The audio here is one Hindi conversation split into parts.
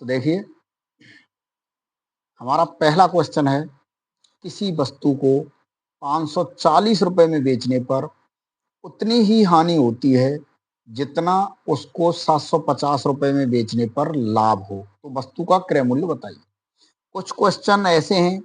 तो देखिए हमारा पहला क्वेश्चन है, किसी वस्तु को 540 रुपए में बेचने पर उतनी ही हानि होती है जितना उसको 750 रुपए में बेचने पर लाभ हो, तो वस्तु का क्रय मूल्य बताइए। कुछ क्वेश्चन ऐसे हैं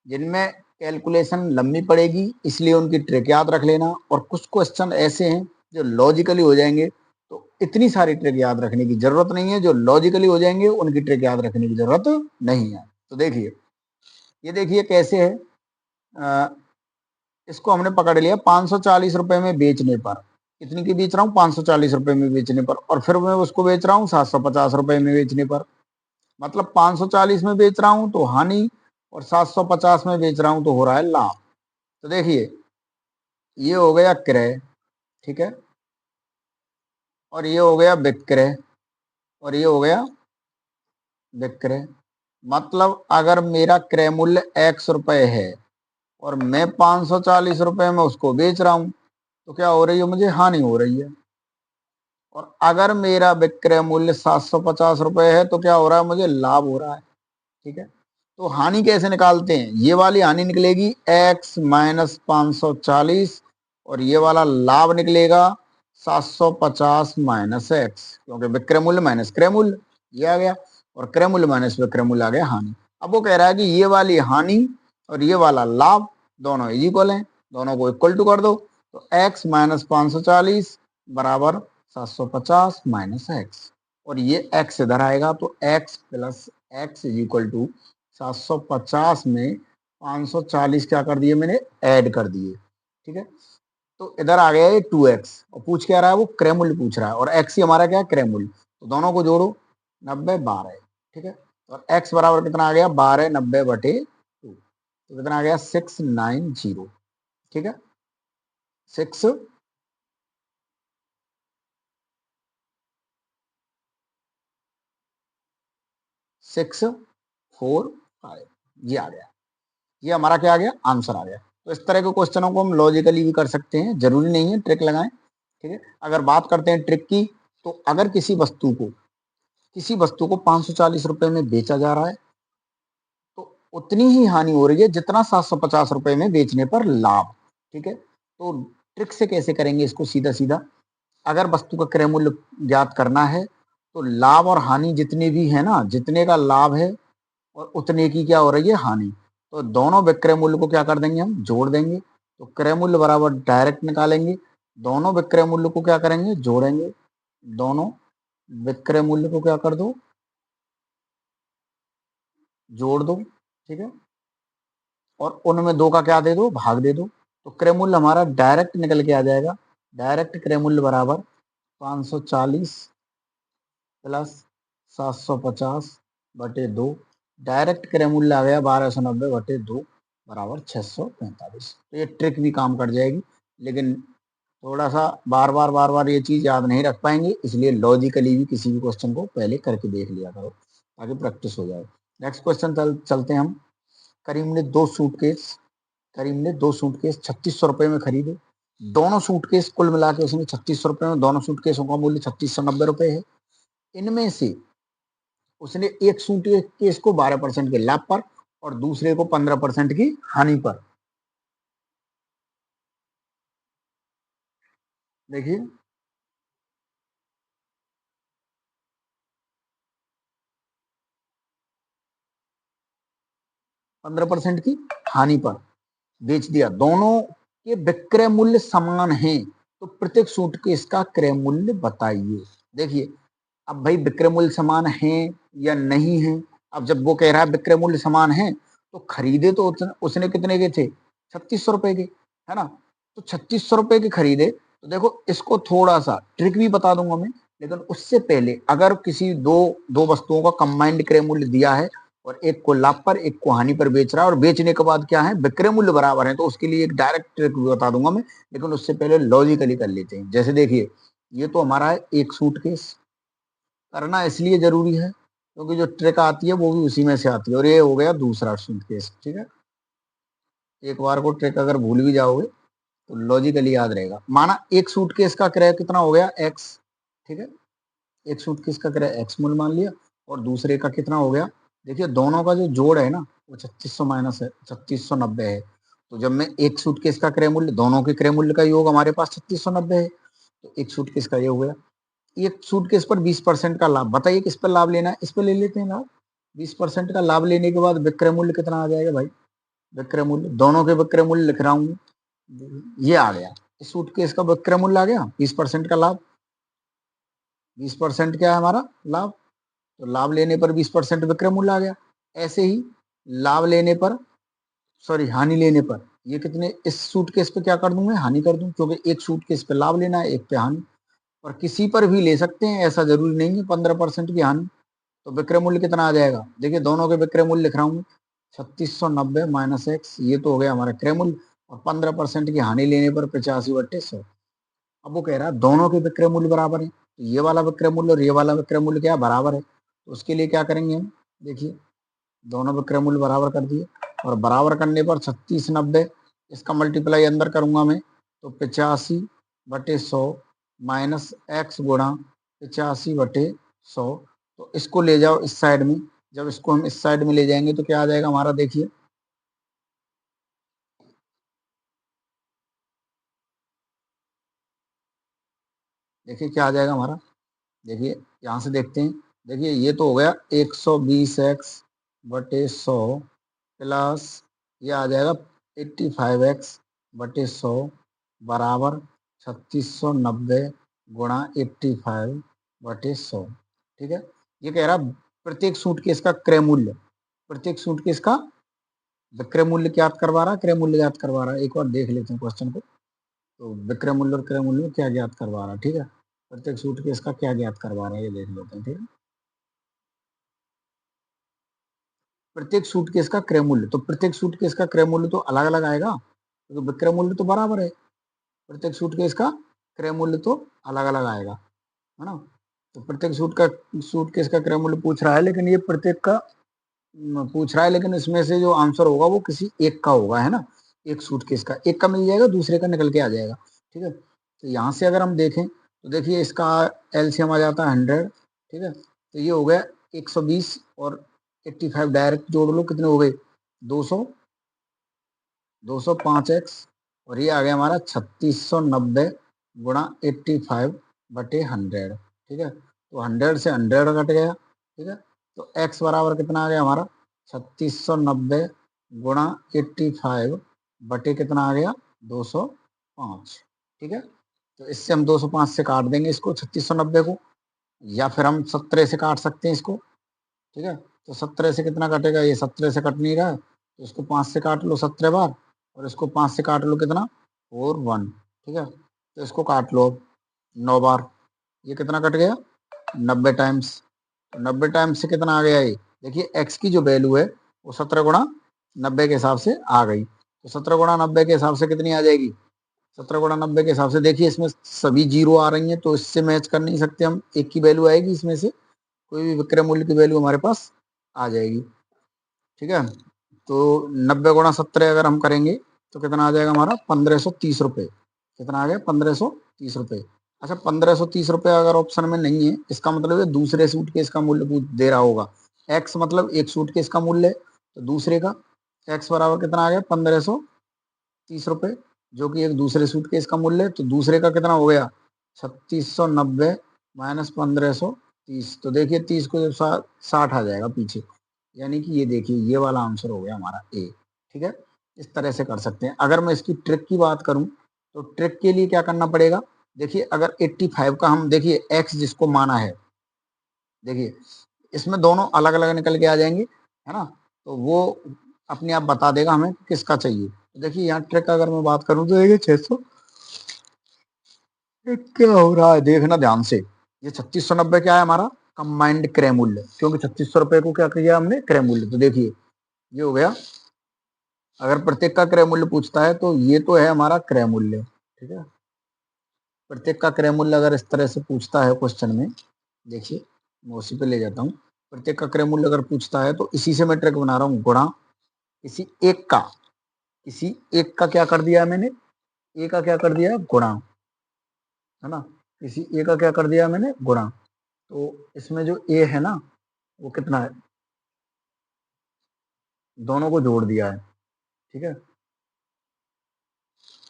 जिनमें कैलकुलेशन लंबी पड़ेगी, इसलिए उनकी ट्रिक याद रख लेना, और कुछ क्वेश्चन ऐसे हैं जो लॉजिकली हो जाएंगे, तो इतनी सारी ट्रिक याद रखने की जरूरत नहीं है। जो लॉजिकली हो जाएंगे उनकी ट्रिक याद रखने की जरूरत नहीं है। तो देखिए, ये देखिए कैसे है। इसको हमने पकड़ लिया 540 रुपए में बेचने पर, कितनी की बेच रहा हूँ, 540 रुपए में बेचने पर, और फिर मैं उसको बेच रहा हूँ 750 रुपए में बेचने पर। मतलब 540 में बेच रहा हूँ तो हानि, और 750 में बेच रहा हूँ तो हो रहा है लाभ। तो देखिए ये हो गया क्रय, ठीक है, और ये हो गया विक्रय, और ये हो गया विक्रय। मतलब अगर मेरा क्रय मूल्य x रुपए है और मैं 540 रुपए में उसको बेच रहा हूं, तो क्या हो रही है, मुझे हानि हो रही है। और अगर मेरा विक्रय मूल्य 750 रुपए है तो क्या हो रहा है, मुझे लाभ हो रहा है। ठीक है, तो हानि कैसे निकालते हैं, ये वाली हानि निकलेगी x माइनस 540, और ये वाला लाभ निकलेगा 750 माइनस एक्स, क्योंकि विक्रय मूल्य माइनस क्रय मूल्य, ये आ गया, और क्रय मूल्य माइनस विक्रय मूल्य आ गया हानि। अब वो कह रहा है कि ये वाली हानि और ये वाला लाभ दोनों इक्वल हैं, दोनों को इक्वल टू कर दो, तो x माइनस 540 बराबर 750 माइनस एक्स, और ये x इधर आएगा, तो x plus x is equal to 750 में 540 क्या कर दिए मैंने, ऐड कर दिए। ठीक है, तो इधर आ गया ये 2x, और पूछ क्या रहा है, वो क्रय मूल्य पूछ रहा है, और x ही हमारा क्या है, क्रय मूल्य, तो दोनों को जोड़ो, 90 12। ठीक है, और x बराबर कितना आ गया, 12 90 बटे 2, तो कितना आ गया 690। ठीक है, 6 6 4 5, ये आ गया, ये हमारा क्या आ गया, आंसर आ गया। तो इस तरह के क्वेश्चनों को हम लॉजिकली भी कर सकते हैं, जरूरी नहीं है ट्रिक लगाएं। ठीक है, अगर बात करते हैं ट्रिक की, तो अगर किसी वस्तु को 540 रुपए में बेचा जा रहा है, तो उतनी ही हानि हो रही है जितना 750 रुपए में बेचने पर लाभ। ठीक है, तो ट्रिक से कैसे करेंगे इसको, सीधा सीधा, अगर वस्तु का क्रय मूल्य ज्ञात करना है, तो लाभ और हानि जितने भी है ना, जितने का लाभ है और उतने की क्या हो रही है, हानि, तो दोनों विक्रय मूल्य को क्या कर देंगे, हम जोड़ देंगे, तो क्रय मूल्य बराबर डायरेक्ट निकालेंगे, दोनों विक्रय मूल्य को क्या करेंगे, जोड़ेंगे, दोनों विक्रय मूल्य को क्या कर दो, जोड़ दो। ठीक है, और उनमें दो का क्या दे दो, भाग दे दो, तो क्रय मूल्य हमारा डायरेक्ट निकल के आ जाएगा, डायरेक्ट क्रय मूल्य बराबर 540 प्लस 750 बटे 2, डायरेक्ट क्रय मूल्य आ गया 1290 बटे 2 बराबर 645। तो ये ट्रिक भी काम कर जाएगी, लेकिन थोड़ा सा बार बार ये चीज याद नहीं रख पाएंगे, इसलिए लॉजिकली भी किसी भी क्वेश्चन को पहले करके देख लिया करो ताकि प्रैक्टिस हो जाए। नेक्स्ट क्वेश्चन चलते हैं हम। करीम ने दो सूटकेस करीम ने दो सूटकेस 3600 रुपए में खरीदे। दोनों सूटकेस कुल मिला के उसने 3600 रुपए में, दोनों सूटकेसों का मूल्य 3690 रुपए है। इनमें से उसने एक सूटकेस को 12% के लाभ पर और दूसरे को 15% की हानि पर। देखिए 15% की हानि पर बेच दिया, दोनों के विक्रय मूल्य समान हैं, तो प्रत्येक सूटकेस का क्रय मूल्य बताइए। देखिए अब भाई विक्रय मूल्य समान है या नहीं है, अब जब वो कह रहा है विक्रय मूल्य समान है, तो खरीदे तो उसने कितने के थे, 3600 रुपए के, है ना, तो 3600 रुपए के खरीदे। तो देखो इसको थोड़ा सा ट्रिक भी बता दूंगा मैं, लेकिन उससे पहले अगर किसी दो दो वस्तुओं का कंबाइंड क्रय मूल्य दिया है, और एक को लाभ पर एक को हानि पर बेच रहा है, और बेचने के बाद क्या है, विक्रय मूल्य बराबर है, तो उसके लिए एक डायरेक्ट ट्रिक भी बता दूंगा मैं, लेकिन उससे पहले लॉजिकली कर लेते हैं। जैसे देखिए ये तो हमारा है एक सूटकेस, करना इसलिए जरूरी है क्योंकि जो ट्रिक आती है वो भी उसी में से आती है, और ये हो गया दूसरा सूटकेस। ठीक है, एक बार को ट्रिक अगर भूल भी जाओगे तो लॉजिकली याद रहेगा। माना एक सूटकेस का क्रय कितना हो गया, एक्स। ठीक है, एक सूटकेस का क्रय एक्स मूल्य मान लिया, और दूसरे का कितना हो गया। देखिए दोनों का जो जोड़ है ना वो 3600 माइनस है, 3690 है। तो जब मैं एक सूटकेस का क्रय मूल्य, दोनों के क्रय मूल्य का योग हमारे पास 3690 है, तो एक सूटकेस का ये हो गया। एक सूटकेस पर 20% का लाभ, बताइए किस पर लाभ लेना है, इस पर ले लेते हैं लाभ। 20% का लाभ लेने के बाद विक्रय मूल्य कितना आ जाएगा भाई, विक्रय मूल्य, दोनों के विक्रय मूल्य लिख रहा हूँ, ये आ गया। इस सूटकेस का विक्रय मूल्य आ गया, 20% का लाभ, 20% क्या है हमारा लाभ, तो लाभ लेने पर 20% विक्रय मूल्य आ गया। ऐसे ही लाभ लेने पर, सॉरी हानि लेने पर, ये कितने, इस सूटकेस पे क्या कर दूं मैं, हानि कर दूं, क्योंकि एक सूटकेस पे लाभ लेना है, एक पे हानि। और किसी पर भी ले सकते हैं, ऐसा जरूरी नहीं है 15% की हानि। तो विक्रय मूल्य कितना आ जाएगा, देखिए दोनों के विक्रय मूल्य लिख रहा हूँ, 3690 माइनस एक्स, ये तो हो गया हमारा क्रय मूल्य, और 15% की हानि लेने पर 85/100। अब वो कह रहा है दोनों के विक्रय मूल्य बराबर है, तो ये वाला विक्रय मूल्य और ये वाला विक्रय मूल्य क्या बराबर है, तो उसके लिए क्या करेंगे हम, देखिए दोनों विक्रय मूल्य बराबर कर दिए, और बराबर करने पर 3690, इसका मल्टीप्लाई अंदर करूंगा मैं, तो 85/100 माइनस एक्स गुणा 85/100। तो इसको ले जाओ इस साइड में, जब इसको हम इस साइड में ले जाएंगे तो क्या आ जाएगा हमारा, देखिए देखिए क्या आ जाएगा हमारा, देखिए यहाँ से देखते हैं, देखिए ये तो हो गया 120x/100 प्लस ये आ जाएगा 85x/100 बराबर 3690 गुणा 85/100। ठीक है, ये कह रहा प्रत्येक सूटकेस का क्रय मूल्य, प्रत्येक सूटकेस का विक्रय मूल्य ज्ञात करवा रहा है, क्रय मूल्य ज्ञात करवा रहा है। एक बार देख लेते हैं क्वेश्चन को, तो विक्रय मूल्य और क्रय मूल्य में क्या ज्ञात करवा रहा है, ठीक है, प्रत्येक सूटकेस का क्या ज्ञात करवा रहा है ये देख लेते हैं। ठीक है, प्रत्येक सूटकेस का क्रय मूल्य, तो प्रत्येक सूटकेस का क्रय मूल्य तो अलग अलग आएगा, तो विक्रय मूल्य तो बराबर है, प्रत्येक सूटकेस का क्रय मूल्य तो अलग अलग आएगा, है ना। तो प्रत्येक सूटकेस का क्रय मूल्य पूछ रहा है, लेकिन ये प्रत्येक का पूछ रहा है, लेकिन इसमें से जो आंसर होगा वो किसी एक का होगा, है ना, एक सूटकेस का एक का मिल जाएगा, दूसरे का निकल के आ जाएगा। ठीक है, तो यहाँ से अगर हम देखें तो देखिए इसका एलसीएम आ जाता है 100। ठीक है, तो ये हो गया 120 और 85 डायरेक्ट जोड़ लो, कितने हो गए 200, 205x, और ये आ गया हमारा 3690 गुणा 85/100। ठीक है, तो 100 से 100 कट गया। ठीक है, तो x बराबर कितना आ गया हमारा 3690 गुणा 85 बटे कितना आ गया 205। ठीक है, तो इससे हम 205 से काट देंगे इसको 3690 को, या फिर हम 17 से काट सकते हैं इसको। ठीक है, तो 17 से कितना कटेगा, ये 17 से कट नहीं रहा है, तो इसको 5 से काट लो 17 बार, और इसको 5 से काट लो कितना 4 1। ठीक है, तो इसको काट लो अब 9 बार, ये कितना कट गया 90 टाइम्स। तो 90 टाइम्स से कितना आ गया ये, देखिए एक्स की जो वैल्यू है वो 17 × 90 के हिसाब से आ गई, तो 17 × 90 के हिसाब से कितनी आ जाएगी, 17 × 90 के हिसाब से, देखिए इसमें सभी जीरो आ रही हैं, तो इससे मैच कर नहीं सकते हम, एक की वैल्यू आएगी इसमें से, कोई भी विक्रय मूल्य की वैल्यू हमारे पास आ जाएगी। ठीक है, तो 90 × 17 अगर हम करेंगे तो कितना आ जाएगा हमारा 1530 रुपये, कितना आ गया 1530 रुपये। अच्छा 1530 रुपये अगर ऑप्शन में नहीं है, इसका मतलब है दूसरे सूटकेस का मूल्य दे रहा होगा, एक्स मतलब एक सूटकेस का मूल्य है, तो दूसरे का एक्स बराबर कितना आ गया 1530 रुपये, जो कि एक दूसरे सूटकेस का मूल्य है, तो दूसरे का कितना हो गया 3690 माइनस 1530, तो देखिए 30 को जब 60 आ जाएगा पीछे, यानी कि ये देखिए ये वाला आंसर हो गया हमारा ए। ठीक है, इस तरह से कर सकते हैं। अगर मैं इसकी ट्रिक की बात करूं तो ट्रिक के लिए क्या करना पड़ेगा, देखिए अगर 85 का हम, देखिए एक्स जिसको माना है, देखिए इसमें दोनों अलग अलग निकल के आ जाएंगे, है ना, तो वो अपने आप बता देगा हमें किसका चाहिए। तो देखिए यहाँ ट्रिक अगर मैं बात करूं तो देखिए 600, क्या हो रहा है देखना ध्यान से, ये 3690 क्या है हमारा कंबाइंड क्रय मूल्य, क्योंकि 3600 रुपये को क्या किया हमने क्रय मूल्य, तो देखिए ये हो गया, अगर प्रत्येक का क्रय मूल्य पूछता है तो ये तो है हमारा क्रय मूल्य। ठीक है, प्रत्येक का क्रय मूल्य अगर इस तरह से पूछता है क्वेश्चन में, देखिए मैं उसी पे ले जाता हूँ, प्रत्येक का क्रय मूल्य अगर पूछता है तो इसी से मैं ट्रिक बना रहा हूँ, गुणा किसी एक का, किसी एक का क्या कर दिया है मैंने, ए का क्या कर दिया है गुणा, है ना, किसी ए का क्या कर दिया है मैंने गुणा, तो इसमें जो ए है ना, वो कितना है, दोनों को जोड़ दिया है, ठीक है।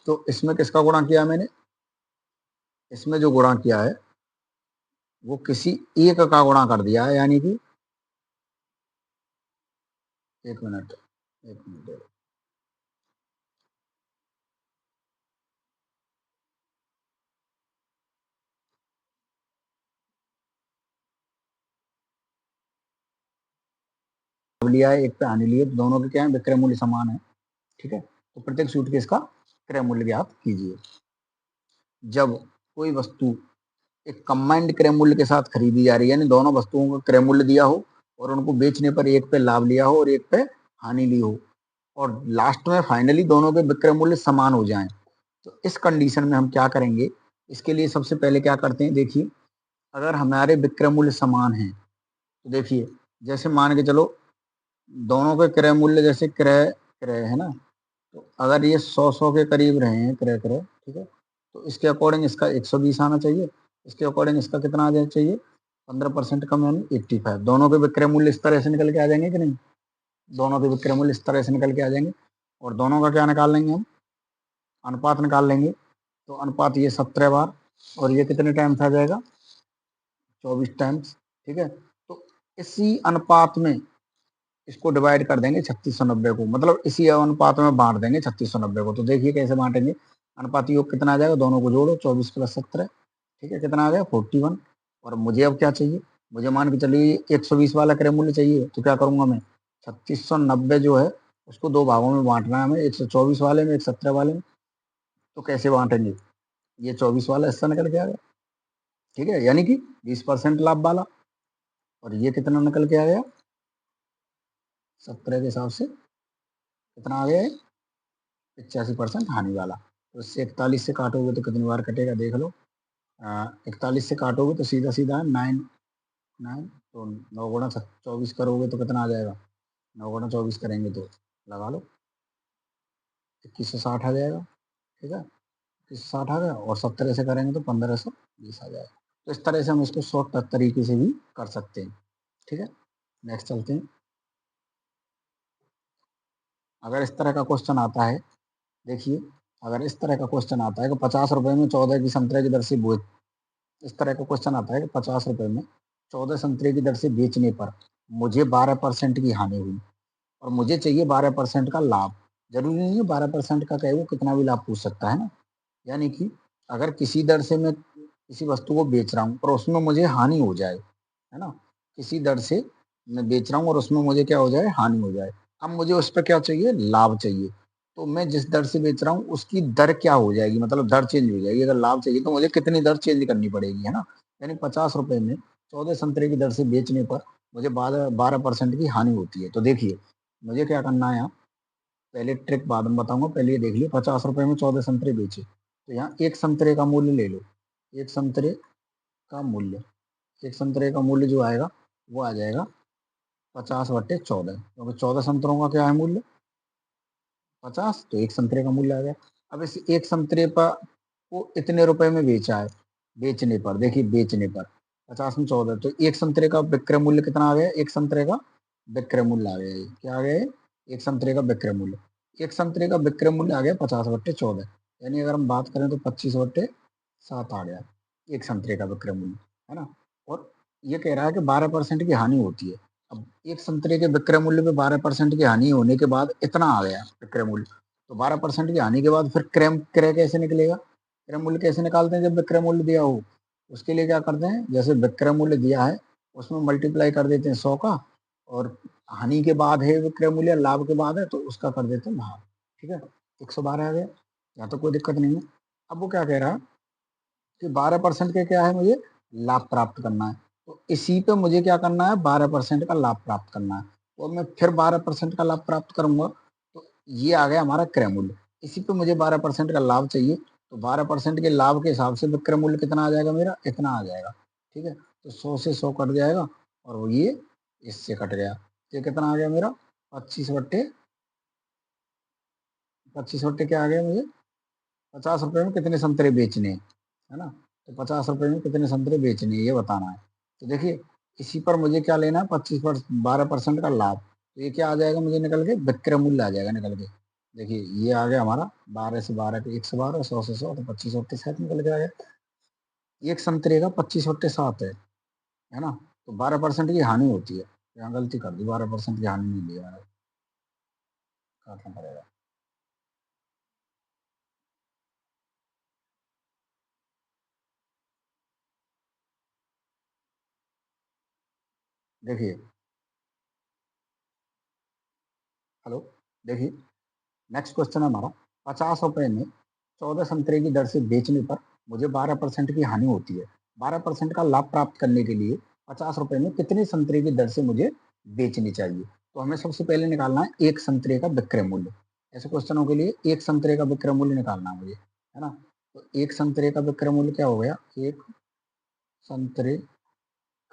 तो इसमें किसका गुणा किया मैंने, इसमें जो गुणा किया है वो किसी एक का गुणा कर दिया है, यानी कि 1 मिनट, 1 मिनट, लिया है, एक पे हानि लिए, तो दोनों के क्या है, विक्रय मूल्य समान है, ठीक है। तो प्रत्येक सूटकेस का क्रय मूल्य ज्ञात कीजिए। जब कोई वस्तु एक कंबाइंड क्रय मूल्य के साथ खरीदी जा रही है, यानी दोनों वस्तुओं का क्रय मूल्य दिया हो और उनको बेचने पर एक पे लाभ लिया हो और एक पे हानि ली हो, और लास्ट में फाइनली दोनों के विक्रय मूल्य समान हो जाएं, तो इस कंडीशन में हम क्या करेंगे, इसके लिए सबसे पहले क्या करते हैं, देखिए, अगर हमारे विक्रय मूल्य समान हैं तो देखिए, जैसे मान के चलो दोनों के क्रय मूल्य, जैसे क्रय क्रय है ना, तो अगर ये 100 के करीब रहे हैं क्रय क्रय, ठीक है, तो इसके अकॉर्डिंग इसका 120 आना चाहिए, इसके अकॉर्डिंग इसका कितना आ जाना चाहिए, 15% कम, यानी 85। दोनों के विक्रय मूल्य इस तरह से निकल के आ जाएंगे कि नहीं, दोनों के विक्रय मूल्य इस तरह से निकल के आ जाएंगे, और दोनों का क्या निकाल लेंगे हम, अनुपात निकाल लेंगे। तो अनुपात ये 17 बार, और ये कितने टाइम्स आ जाएगा, 24 टाइम्स, ठीक है। तो इसी अनुपात में इसको डिवाइड कर देंगे 3690 को, मतलब इसी अनुपात में बांट देंगे 3690 को। तो देखिए कैसे बांटेंगे, अनुपात योग कितना आ जाएगा, दोनों को जोड़ो, 24 + 17, ठीक है, कितना आ गया, 41। और मुझे अब क्या चाहिए, मुझे मान के चलिए 120 वाला क्रय मूल्य चाहिए, तो क्या करूंगा मैं, 3690 जो है उसको दो भागों में बांटना है हमें, 124 वाले में, 117 वाले में। तो कैसे बांटेंगे, ये 24 वाला हिस्सा निकल के आ गया, ठीक है, यानी कि 20% लाभ वाला, और ये कितना निकल के आ गया, 17 के हिसाब से कितना आ गया है, 85% हानि वाला। तो इससे 41 से काटोगे तो कितनी बार कटेगा, देख लो, 41 से काटोगे तो सीधा सीधा 9 9, तो 9 × 24 करोगे तो कितना आ जाएगा, 9 × 24 करेंगे तो लगा लो 2160 आ जाएगा, ठीक है, 2160 आ गया, और 17 से करेंगे तो 1520 आ जाएगा। तो इस तरह से हम इसको शॉर्ट तरीके से भी कर सकते हैं, ठीक है। नेक्स्ट चलते हैं। अगर इस तरह का क्वेश्चन आता है, देखिए, अगर इस तरह का क्वेश्चन आता है कि 50 रुपए में 14 की संतरे की दर से इस तरह का क्वेश्चन आता है कि 50 रुपए में 14 संतरे की दर से बेचने पर मुझे 12% की हानि हुई और मुझे चाहिए 12% का लाभ। जरूरी नहीं है 12% का कहे, वो कितना भी लाभ पूछ सकता है ना। यानी कि अगर किसी दर से मैं किसी वस्तु को बेच रहा हूँ और उसमें मुझे हानि हो जाए, है ना, किसी दर से मैं बेच रहा हूँ और उसमें मुझे क्या हो जाए, हानि हो जाए। अब मुझे उस पर क्या चाहिए, लाभ चाहिए। तो मैं जिस दर से बेच रहा हूँ उसकी दर क्या हो जाएगी, मतलब दर चेंज हो जाएगी। अगर लाभ चाहिए तो मुझे कितनी दर चेंज करनी पड़ेगी, है ना। यानी 50 रुपए में 14 संतरे की दर से बेचने पर मुझे 12% की हानि होती है। तो देखिए मुझे क्या करना है, यहाँ पहले ट्रिक बाद में बताऊंगा, पहले ये देख लियो, 50 रुपए में 14 संतरे बेचे, तो यहाँ एक संतरे का मूल्य ले लो। एक संतरे का मूल्य, एक संतरे का मूल्य जो आएगा वो आ जाएगा 50/14, क्योंकि 14 संतरों का क्या है मूल्य, 50, तो एक संतरे का मूल्य आ गया। अब इस एक संतरे पर को इतने रुपए में बेचा है, बेचने पर, देखिए बेचने पर 50 में 14, तो एक संतरे का विक्रय मूल्य कितना आ गया, एक संतरे का विक्रय मूल्य आ गया, ये क्या आ गया, एक संतरे का विक्रय मूल्य, एक संतरे का विक्रय मूल्य आ गया 50/14, यानी अगर हम बात करें तो 25/7 आ गया एक संतरे का विक्रय मूल्य, है ना। और ये कह रहा है कि 12% की हानि होती है। अब एक संतरे के विक्रय मूल्य पे 12% की हानि होने के बाद इतना आ गया विक्रय मूल्य, तो 12% की हानि के बाद फिर क्रय क्रय कैसे निकलेगा, क्रय मूल्य कैसे निकालते हैं जब विक्रय मूल्य दिया हो। उसके लिए क्या करते हैं, जैसे विक्रय मूल्य दिया है उसमें मल्टीप्लाई कर देते हैं 100 का, और हानि के बाद है विक्रय मूल्य, लाभ के बाद है तो उसका कर देते हैं भाग, ठीक है। 112 आ गया, यहाँ तो कोई दिक्कत नहीं है। अब वो क्या कह रहा है कि 12% के क्या है, मुझे लाभ प्राप्त करना है, तो इसी पे मुझे क्या करना है, 12% का लाभ प्राप्त करना है। और मैं फिर 12% का लाभ प्राप्त करूंगा, तो ये आ गया हमारा क्रय मूल्य। इसी पे मुझे 12% का लाभ चाहिए, तो 12% के लाभ के हिसाब से विक्रय मूल्य कितना आ जाएगा, मेरा इतना आ जाएगा, ठीक है। तो 100 से 100 कट जाएगा, और वो ये इससे कट गया, ये कितना आ गया मेरा, 25/25 क्या आ गया मुझे, 50 रुपए में कितने संतरे बेचने हैं, है ना। तो 50 रुपए में कितने संतरे बेचने हैं ये बताना है। तो देखिए इसी पर मुझे क्या लेना है, 12% का लाभ। तो ये क्या आ जाएगा मुझे निकल के, विक्रय मूल्य आ जाएगा निकल के। देखिए ये आ गया हमारा 12 से 12 के 112, 100 से 100 तो 25/7 निकल के आ गया। एक संतरे का 25/7 है ना। तो 12% की हानि होती है, यहाँ गलती कर दी, 12% की हानि नहीं ली मैंने, काटना पड़ेगा। देखिए, हेलो, देखिए नेक्स्ट क्वेश्चन है हमारा, 50 रुपए में 14 संतरे की दर से बेचने पर मुझे 12% की हानि होती है। 12% का लाभ प्राप्त करने के लिए 50 रुपए में कितने संतरे की दर से मुझे बेचनी चाहिए। तो हमें सबसे पहले निकालना है एक संतरे का विक्रय मूल्य। ऐसे क्वेश्चनों के लिए एक संतरे का विक्रय मूल्य निकालना है मुझे, है ना। तो एक संतरे का विक्रय मूल्य क्या हो गया, एक संतरे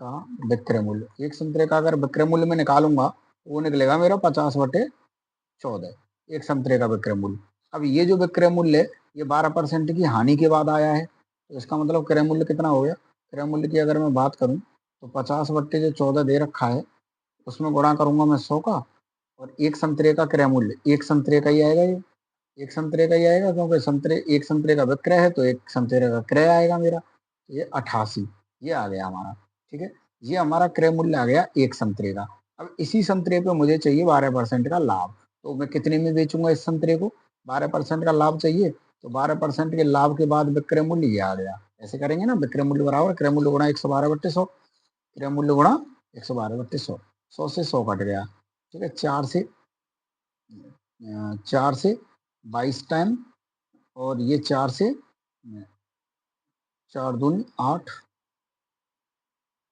का विक्रय मूल्य, एक संतरे का अगर विक्रय मूल्य में निकालूंगा वो निकलेगा मेरा 50/14, एक संतरे का विक्रय मूल्य। अब ये जो विक्रय मूल्य है ये 12% की हानि के बाद आया है, तो इसका मतलब क्रय मूल्य कितना हो गया। क्रय मूल्य की अगर मैं बात करूं तो 50/14 दे रखा है, उसमें गुणा करूंगा मैं 100 का, और एक संतरे का क्रय मूल्य, एक संतरे का ही आएगा ये, एक संतरे का ही आएगा, क्योंकि संतरे, एक संतरे का विक्रय है तो एक संतरे का क्रय आएगा मेरा, तो ये 88 ये आ गया हमारा। ठीक है, ये हमारा क्रय मूल्य आ गया एक संतरे का। अब इसी संतरे पे मुझे चाहिए 12% का लाभ, तो मैं कितने में बेचूंगा इस संतरे को, 12% का लाभ चाहिए, तो 12% के लाभ के बाद विक्रय मूल्य ये आ गया। ऐसे करेंगे ना, विक्रय मूल्य बराबर क्रय मूल्य गुणा 112/100, क्रय मूल्य गुणा 112/100, 100 से 100 कट गया। ठीक है, 4 से 22 टाइम, और ये 4 से 4 दूनी 8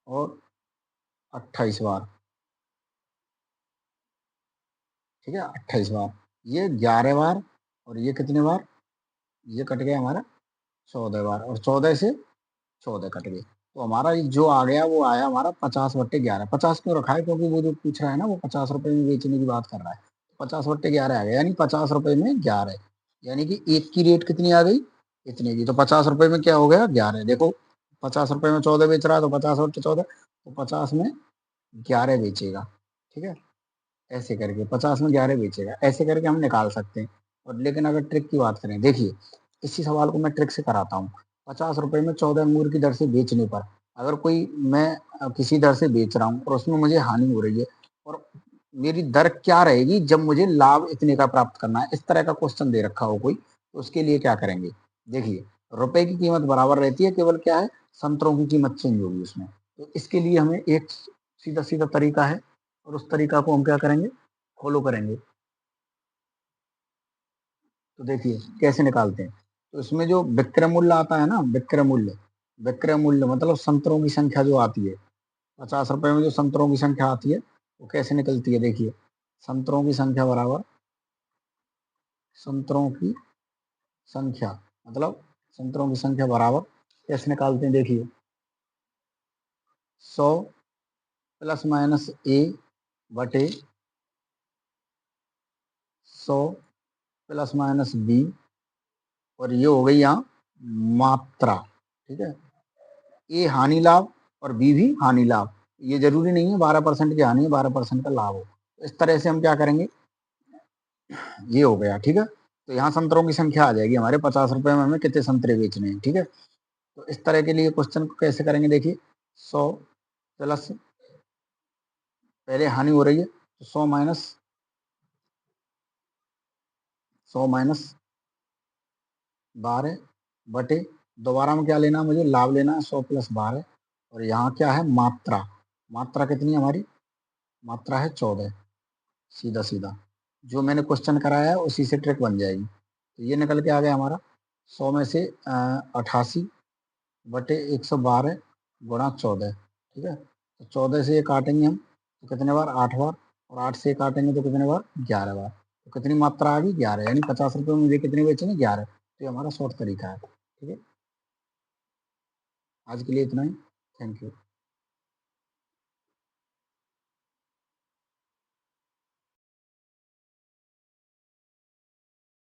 और 28 बार। ठीक है, 28 बार, ये 11 बार, और ये कितने बार, ये कट गया हमारा 14 बार, और 14 से 14 कट गए। तो हमारा जो आ गया वो आया हमारा 50/11। 50 क्यों रखा है, क्योंकि वो जो पूछ रहा है ना वो 50 रुपए में बेचने की बात कर रहा है, 50/11 आ गया, यानी 50 रुपए में 11, यानी कि एक की रेट कितनी आ गई, इतने की। तो 50 रुपए में क्या हो गया, 11। देखो 50 रुपए में 14 बेच रहा है, तो 50/14, तो 50 में 11 बेचेगा। ठीक है, ऐसे करके 50 में 11 बेचेगा, ऐसे करके हम निकाल सकते हैं। और लेकिन अगर ट्रिक की बात करें, देखिए इसी सवाल को मैं ट्रिक से कराता हूँ। 50 रुपए में 14 अंगूर की दर से बेचने पर, अगर कोई मैं किसी दर से बेच रहा हूँ और उसमें मुझे हानि हो रही है, और मेरी दर क्या रहेगी जब मुझे लाभ इतने का प्राप्त करना है, इस तरह का क्वेश्चन दे रखा हो कोई, तो उसके लिए क्या करेंगे। देखिए, रुपए की कीमत बराबर रहती है, केवल क्या है, संतरों की कीमत चेंज होगी उसमें। तो इसके लिए हमें एक सीधा सीधा तरीका है, और उस तरीका को हम क्या करेंगे, फॉलो करेंगे। तो देखिए कैसे निकालते हैं। तो इसमें जो विक्रय मूल्य आता है ना, विक्रय मूल्य, विक्रय मूल्य मतलब संतरों की संख्या जो आती है, 50 रुपए में जो संतरों की संख्या आती है वो कैसे निकलती है। देखिए, संतरों की संख्या बराबर, संतरों की संख्या मतलब संतरों की संख्या बराबर कैसे निकालते हैं। देखिए, 100 ± a बटे 100 ± b, और ये हो गई यहाँ मात्रा। ठीक है, ए हानि लाभ और बी भी हानि लाभ, ये जरूरी नहीं है 12% की हानि है 12% का लाभ हो। इस तरह से हम क्या करेंगे, ये हो गया। ठीक है, तो यहाँ संतरों की संख्या आ जाएगी हमारे, 50 रुपए में हमें कितने संतरे बेचने हैं। ठीक है, तो इस तरह के लिए क्वेश्चन को कैसे करेंगे। देखिए, 100 प्लस, पहले हानि हो रही है तो 100 माइनस 12 बटे, दोबारा में क्या लेना है मुझे, लाभ लेना है, 100 + 12, और यहाँ क्या है मात्रा, मात्रा कितनी है हमारी, मात्रा है 14। सीधा सीधा जो मैंने क्वेश्चन कराया है उसी से ट्रिक बन जाएगी। तो ये निकल के आ गया हमारा 100 में से 88/112 गुणा 14। ठीक है, तो 14 से ये काटेंगे हम तो कितने बार, 8 बार, और 8 से काटेंगे तो कितने बार, 11 बार। तो कितनी मात्रा आ गई, 11, यानी 50 रुपए में मुझे कितने बेचेंगे, 11। तो ये हमारा शॉर्ट तरीका है। ठीक है, आज के लिए इतना ही, थैंक यू।